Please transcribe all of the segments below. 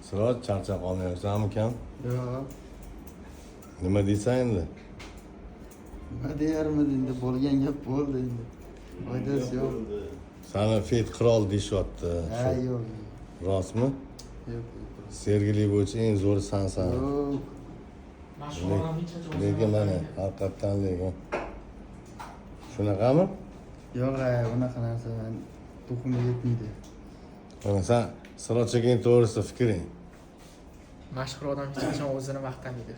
Siroj charchab qolmayapsanmikan? Yo'q. Nima deysan endi? Nima deyarmidi endi bo'lgan gap bo'ldi endi. Foydasi yo'q. Sani Fet qirol deyishyapti. Ha, yo'q. Rostmi? Yo'q. Sergeli bo'yicha eng zo'ri sensan. Yo'q. Lekin mana haqiqatdan lekin. Shunaqami? Yo'q, unaqa narsa to'qimga yetmaydi. Mana sen Siroj akaning to'g'risida fikring. Mashhur odam hech qachon o'zini maqtamaydi.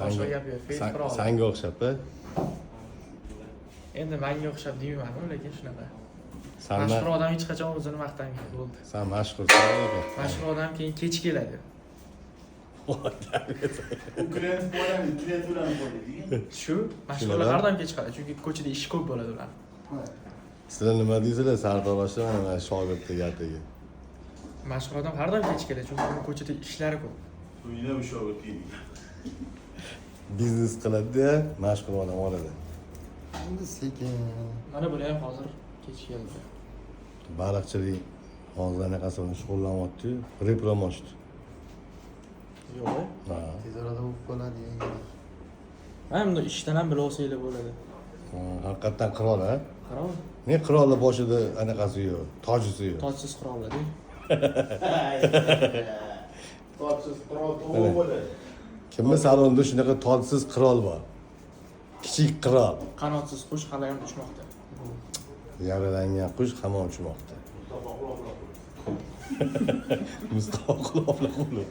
Boshqa gap yo'q. Fet qirol. Sanga o'xshab-a? Endi menga o'xshab deyman, lekin shunaqa. Sen Mashhur odam hech qachon o'zini maqtamaydi, bo'ldi. Sen mashhursan lekin. Mashhur odam keyin kech keladi. Shu mashhurlar har doim kech qoladi, chunki ko'chada ish ko'p bo'ladi ular. Sizlar nima deysizlar Sardobashi mana shogirdga gapiga? Mashhur odam har doim kech keladi, chunki uning ko'chada ishlari ko'p. Uyda bir shogird deydi. Biznes qiladi-da, mashhur odam oladi. Endi sekin. Mana bular ham hozir kech keldi. Baliqchilik hozir anaqasi bilan shug'ullanyapti-yu, reklama ochdi. Yo'q. Ha. Tez orada bo'lib qoladi endi. Mana bunda ishdan ham bilib olsanglar bo'ladi. Haqiqatdan qirol a? Qirol, Ne qirolni boshida anaqasi yo'q, tojisi yo'q. tojsiz qirollar-ku. Tojsiz qirol to'g'ri bo'ladi. Kimni salonida shunaqa tojsiz qirol bor? Kichik qirol. Qanotsiz qush hali ham uchmoqda. Yaralangan qush hamon uchmoqda. Mustafa Quloqlar. Mustafa quloqlar.